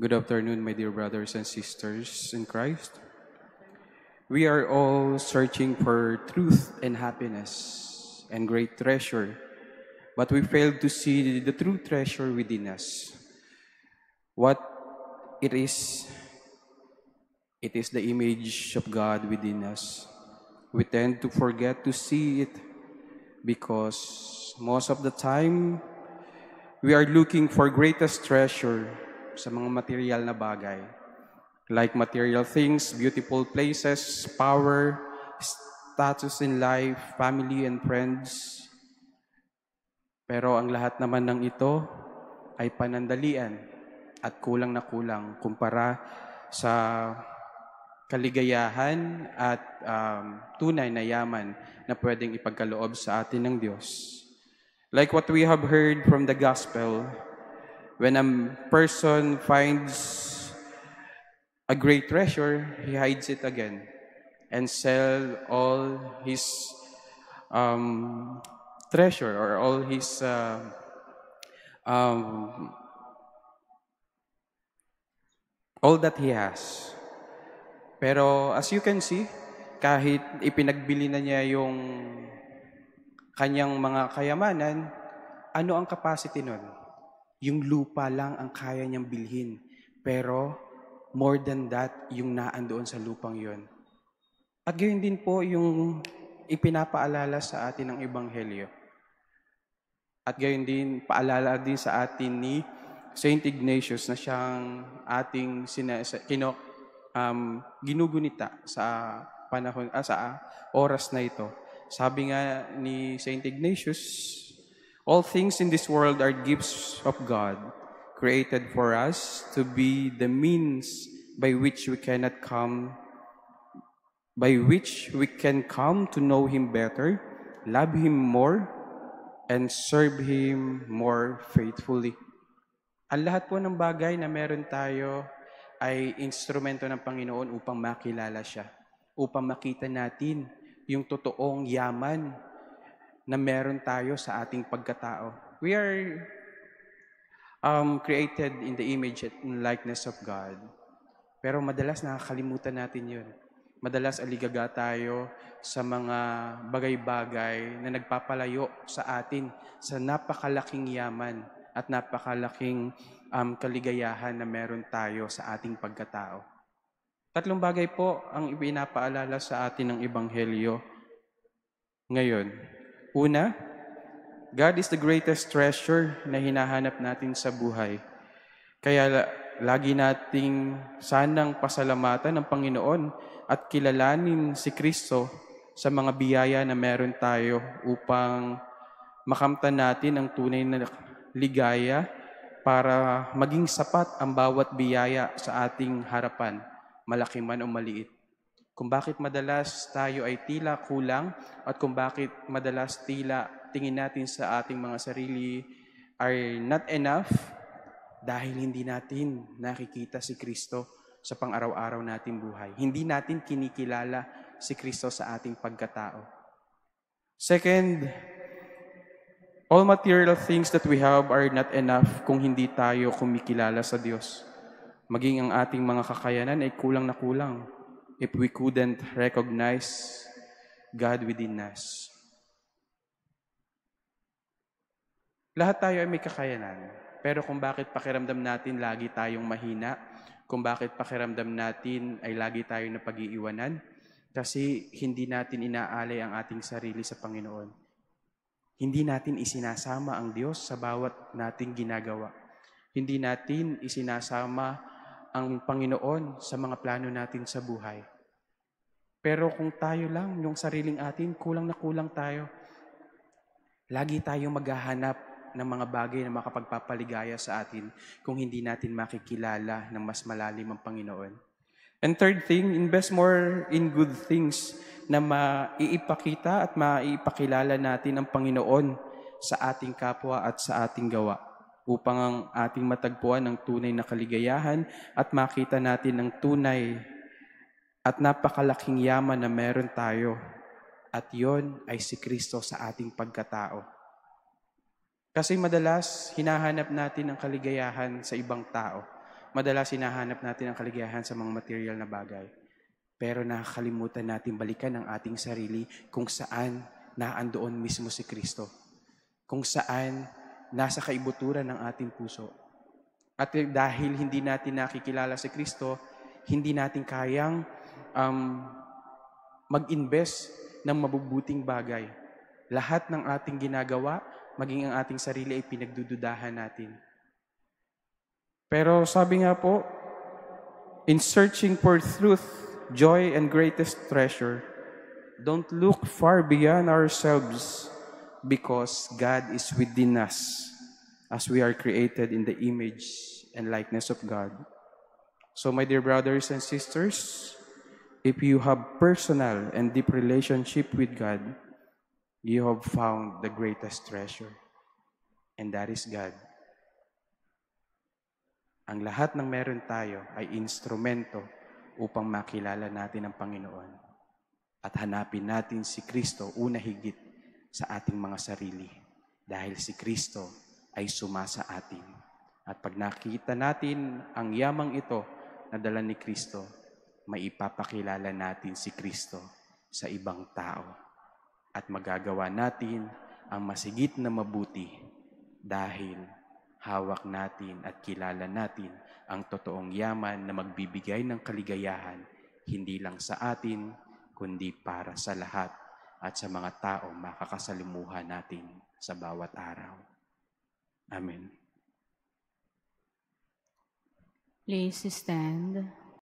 Good afternoon, my dear brothers and sisters in Christ. We are all searching for truth and happiness and great treasure, but we fail to see the true treasure within us. What it is, it is the image of God within us. We tend to forget to see it because most of the time, we are looking for greatest treasure sa mga material na bagay. Like material things, beautiful places, power, status in life, family and friends. Pero ang lahat naman ng ito ay panandalian at kulang na kulang kumpara sa kaligayahan at tunay na yaman na pwedeng ipagkaloob sa atin ng Diyos. Like what we have heard from the gospel, when a person finds a great treasure, he hides it again and sell all his treasure or all his all that he has. Pero as you can see, kahit ipinagbili na niya yung kanyang mga kayamanan, ano ang capacity nun? Yung lupa lang ang kaya niyang bilhin. Pero more than that, yung naan doon sa lupang yon. At gayon din po yung ipinapaalala sa atin ng Ebanghelyo. At gayon din, paalala din sa atin ni Saint Ignatius na siyang ating ginugunita sa panahon, sa oras na ito. Sabi nga ni Saint Ignatius, all things in this world are gifts of God, created for us to be the means by which we can come to know Him better, love Him more, and serve Him more faithfully. Ang lahat po ng bagay na meron tayo ay instrumento ng Panginoon upang makilala siya, upang makita natin yung totoong yaman na meron tayo sa ating pagkatao. We are created in the image and likeness of God. Pero madalas nakakalimutan natin yun. Madalas aligaga tayo sa mga bagay-bagay na nagpapalayo sa atin sa napakalaking yaman at napakalaking kaligayahan na meron tayo sa ating pagkatao. Tatlong bagay po ang ipinapaalala sa atin ng Ebanghelyo ngayon. Una, God is the greatest treasure na hinahanap natin sa buhay. Kaya lagi nating sanang pasalamatan ng Panginoon at kilalanin si Kristo sa mga biyaya na meron tayo upang makamtan natin ang tunay na ligaya para maging sapat ang bawat biyaya sa ating harapan, malaki man o maliit. Kung bakit madalas tayo ay tila kulang at kung bakit madalas tila tingin natin sa ating mga sarili are not enough dahil hindi natin nakikita si Kristo sa pang-araw-araw nating buhay. Hindi natin kinikilala si Kristo sa ating pagkatao. Second, all material things that we have are not enough kung hindi tayo kumikilala sa Diyos. Maging ang ating mga kakayanan ay kulang na kulang if we couldn't recognize God within us. Lahat tayo ay may kakayanan. Pero kung bakit pakiramdam natin lagi tayong mahina, kung bakit pakiramdam natin ay lagi tayong napag-iiwanan, kasi hindi natin inaalay ang ating sarili sa Panginoon. Hindi natin isinasama ang Diyos sa bawat nating ginagawa. Hindi natin isinasama ang Panginoon sa mga plano natin sa buhay. Pero kung tayo lang, yung sariling atin, kulang na kulang tayo. Lagi tayong maghahanap ng mga bagay na makapagpapaligaya sa atin kung hindi natin makikilala ng mas malalim ang Panginoon. And third thing, invest more in good things na maiipakita at maiipakilala natin ang Panginoon sa ating kapwa at sa ating gawa upang ang ating matagpuan ng tunay na kaligayahan at makita natin ang tunay at napakalaking yaman na meron tayo. At yon ay si Kristo sa ating pagkatao. Kasi madalas, hinahanap natin ang kaligayahan sa ibang tao. Madalas hinahanap natin ang kaligayahan sa mga material na bagay. Pero nakakalimutan natin balikan ang ating sarili kung saan naandoon mismo si Kristo. Kung saan nasa kaibuturan ng ating puso. At dahil hindi natin nakikilala si Kristo, hindi natin kayang mag-invest ng mabubuting bagay. Lahat ng ating ginagawa, maging ang ating sarili ay pinagdududahan natin. Pero sabi nga po, in searching for truth, joy, and greatest treasure, don't look far beyond ourselves because God is within us as we are created in the image and likeness of God. So my dear brothers and sisters, if you have personal and deep relationship with God, you have found the greatest treasure, and that is God. Ang lahat ng meron tayo ay instrumento upang makilala natin ang Panginoon at hanapin natin si Kristo una higit sa ating mga sarili dahil si Kristo ay sumasa atin. At pag nakita natin ang yamang ito na dala ni Kristo, maipapakilala natin si Kristo sa ibang tao at magagawa natin ang masigit na mabuti dahil hawak natin at kilala natin ang totoong yaman na magbibigay ng kaligayahan, hindi lang sa atin, kundi para sa lahat at sa mga taong makakasalimuhan natin sa bawat araw. Amen. Please stand.